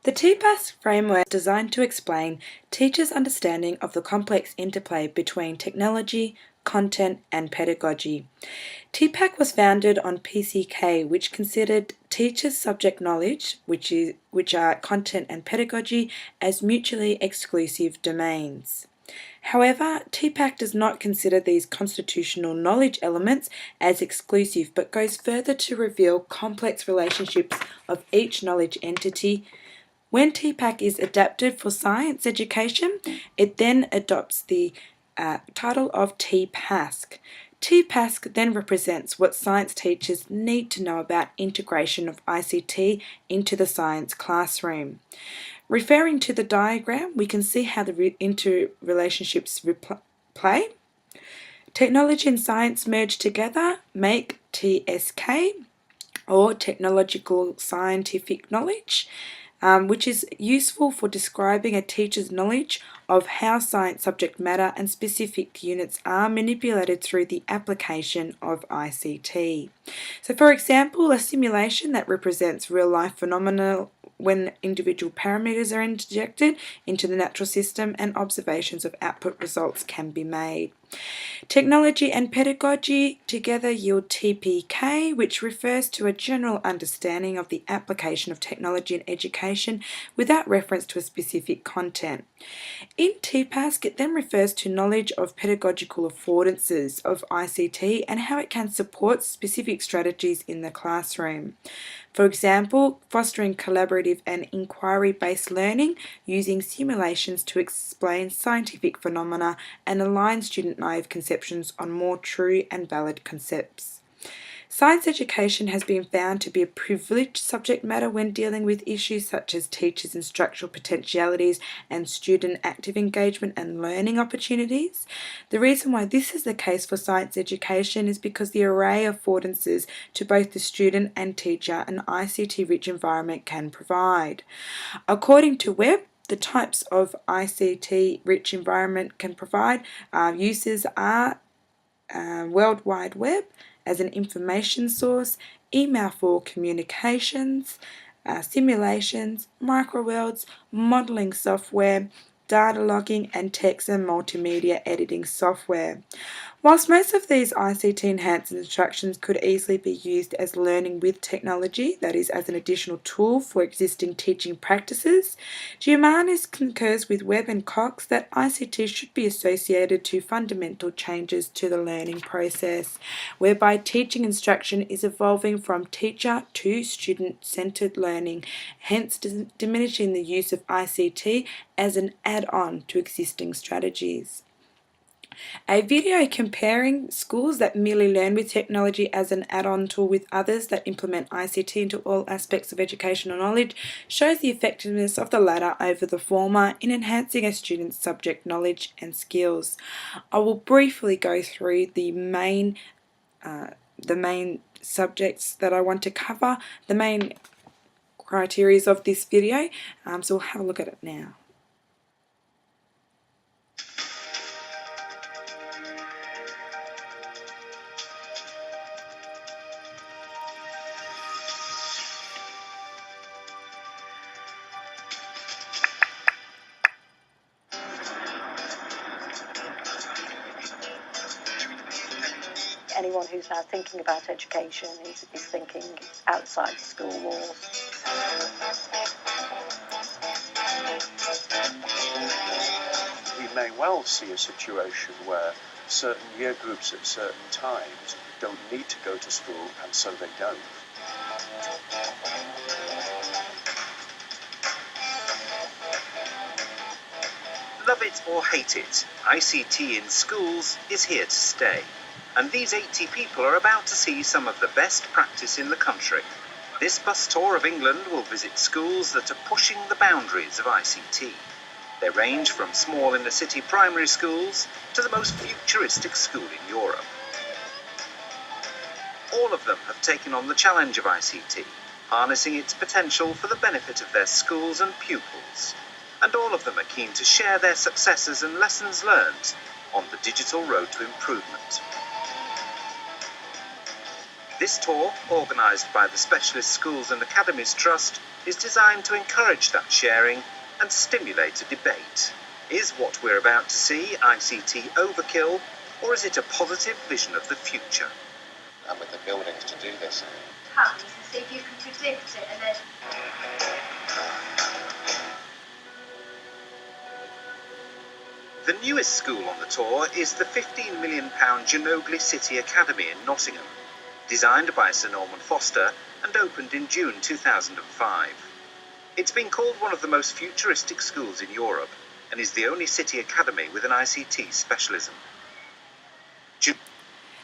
The TPASK framework is designed to explain teachers' understanding of the complex interplay between technology, content, and pedagogy. TPASK was founded on PCK, which considered teachers' subject knowledge, which are content and pedagogy, as mutually exclusive domains. However, TPASK does not consider these constitutional knowledge elements as exclusive, but goes further to reveal complex relationships of each knowledge entity. When TPASK is adapted for science education, it then adopts the title of TPASK. TPASK then represents what science teachers need to know about integration of ICT into the science classroom. Referring to the diagram, we can see how the interrelationships play. Technology and science merge together make TSK, or technological scientific knowledge, which is useful for describing a teacher's knowledge of how science subject matter and specific units are manipulated through the application of ICT. So for example, a simulation that represents real-life phenomena when individual parameters are injected into the natural system and observations of output results can be made. Technology and pedagogy together yield TPK, which refers to a general understanding of the application of technology in education without reference to a specific content. In TPASK, it then refers to knowledge of pedagogical affordances of ICT and how it can support specific strategies in the classroom. For example, fostering collaborative and inquiry-based learning using simulations to explain scientific phenomena and align student-naive conceptions on more true and valid concepts. Science education has been found to be a privileged subject matter when dealing with issues such as teachers' instructional potentialities and student active engagement and learning opportunities. The reason why this is the case for science education is because the array of affordances to both the student and teacher an ICT-rich environment can provide. According to Webb, the types of ICT-rich environment can provide uses are World Wide Web as an information source, email for communications, simulations, microworlds, modeling software, data logging, and text and multimedia editing software. Whilst most of these ICT enhanced instructions could easily be used as learning with technology, that is, as an additional tool for existing teaching practices, Giumanis concurs with Webb and Cox that ICT should be associated to fundamental changes to the learning process, whereby teaching instruction is evolving from teacher to student-centered learning, hence diminishing the use of ICT as an add-on to existing strategies. A video comparing schools that merely learn with technology as an add-on tool with others that implement ICT into all aspects of educational knowledge shows the effectiveness of the latter over the former in enhancing a student's subject knowledge and skills. I will briefly go through the main subjects that I want to cover, the main criteria of this video, so we'll have a look at it now. Anyone who's now thinking about education is thinking outside school walls. We may well see a situation where certain year groups at certain times don't need to go to school, and so they don't. Love it or hate it, ICT in schools is here to stay. And these 80 people are about to see some of the best practice in the country. This bus tour of England will visit schools that are pushing the boundaries of ICT. They range from small inner-city primary schools to the most futuristic school in Europe. All of them have taken on the challenge of ICT, harnessing its potential for the benefit of their schools and pupils. And all of them are keen to share their successes and lessons learned on the digital road to improvement. This tour, organised by the Specialist Schools and Academies Trust, is designed to encourage that sharing and stimulate a debate. Is what we're about to see ICT overkill, or is it a positive vision of the future? And with the buildings to do this. Comes and see if you can predict it, and then The newest school on the tour is the £15 million Genogly City Academy in Nottingham, designed by Sir Norman Foster and opened in June 2005. It's been called one of the most futuristic schools in Europe and is the only city academy with an ICT specialism.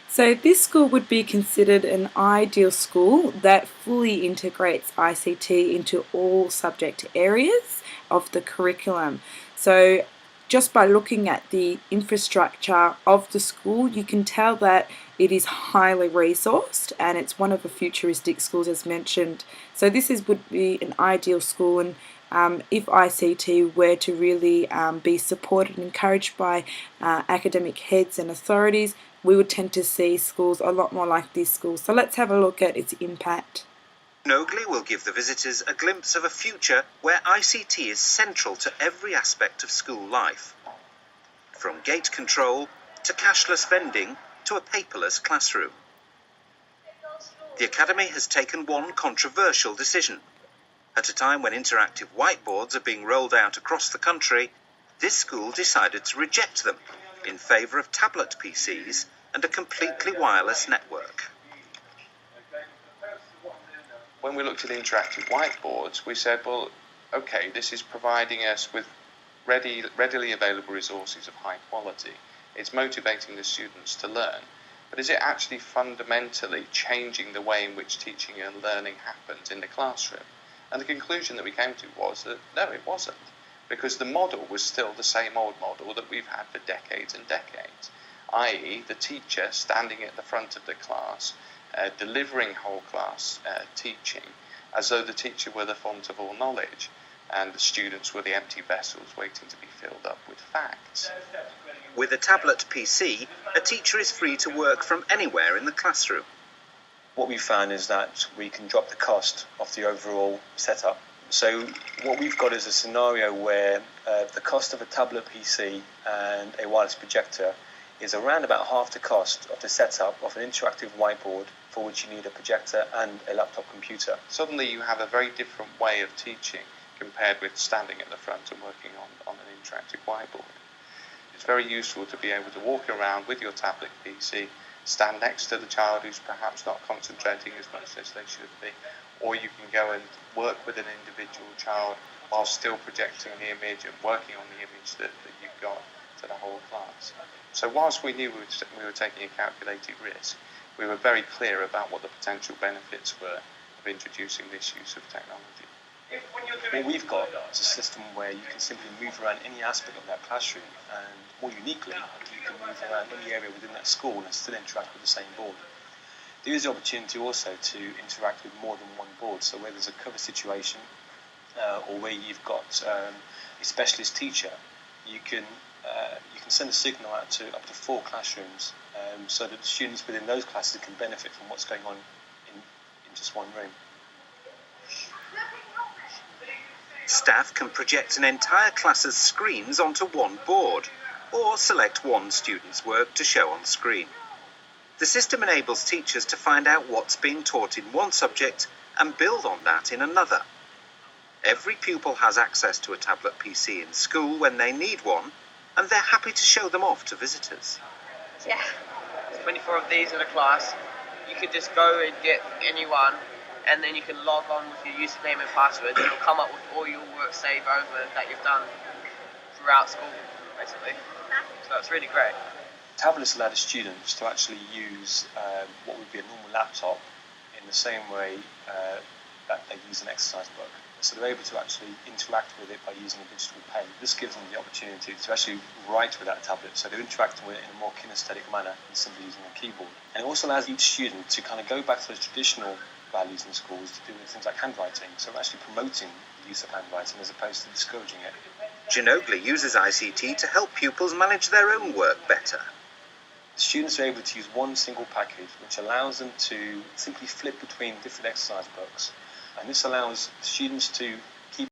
So this school would be considered an ideal school that fully integrates ICT into all subject areas of the curriculum. So just by looking at the infrastructure of the school, you can tell that it is highly resourced and it's one of the futuristic schools as mentioned. So this would be an ideal school, and if ICT were to really be supported and encouraged by academic heads and authorities, we would tend to see schools a lot more like this school. So let's have a look at its impact. Genogly will give the visitors a glimpse of a future where ICT is central to every aspect of school life, from gate control to cashless vending to a paperless classroom. The Academy has taken one controversial decision. At a time when interactive whiteboards are being rolled out across the country, this school decided to reject them in favour of tablet PCs and a completely wireless network. When we looked at interactive whiteboards, we said, well, okay, this is providing us with readily available resources of high quality. It's motivating the students to learn. But is it actually fundamentally changing the way in which teaching and learning happens in the classroom? And the conclusion that we came to was that no, it wasn't. Because the model was still the same old model that we've had for decades and decades, i.e. the teacher standing at the front of the class, delivering whole class teaching as though the teacher were the font of all knowledge and the students were the empty vessels waiting to be filled up with facts. With a tablet PC, a teacher is free to work from anywhere in the classroom. What we found is that we can drop the cost of the overall setup. So what we've got is a scenario where the cost of a tablet PC and a wireless projector is around about half the cost of the setup of an interactive whiteboard, for which you need a projector and a laptop computer. Suddenly you have a very different way of teaching compared with standing at the front and working on an interactive whiteboard. It's very useful to be able to walk around with your tablet PC, stand next to the child who's perhaps not concentrating as much as they should be, or you can go and work with an individual child while still projecting the image and working on the image that you've got to the whole class. So whilst we knew we were taking a calculated risk, we were very clear about what the potential benefits were of introducing this use of technology. What we've got is a system where you can simply move around any aspect of that classroom, and more uniquely, you can move around any area within that school and still interact with the same board. There is the opportunity also to interact with more than one board, so where there's a cover situation or where you've got a specialist teacher, you can send a signal out to up to 4 classrooms so that the students within those classes can benefit from what's going on in just one room. Staff can project an entire class's screens onto one board, or select one student's work to show on screen. The system enables teachers to find out what's being taught in one subject and build on that in another. Every pupil has access to a tablet PC in school when they need one, and they're happy to show them off to visitors. Yeah, 24 of these in a class. You could just go and get anyone, and then you can log on with your username and password, and it'll come up with all your work saved over that you've done throughout school, basically. So it's really great. Tablets allow the students to actually use what would be a normal laptop in the same way that they use an exercise book. So they're able to actually interact with it by using a digital pen. This gives them the opportunity to actually write with that tablet, so they're interacting with it in a more kinesthetic manner than simply using a keyboard. And it also allows each student to kind of go back to those traditional values in schools to do with things like handwriting. So we're actually promoting the use of handwriting as opposed to discouraging it. Genogly uses ICT to help pupils manage their own work better. Students are able to use one single package which allows them to simply flip between different exercise books, and this allows students to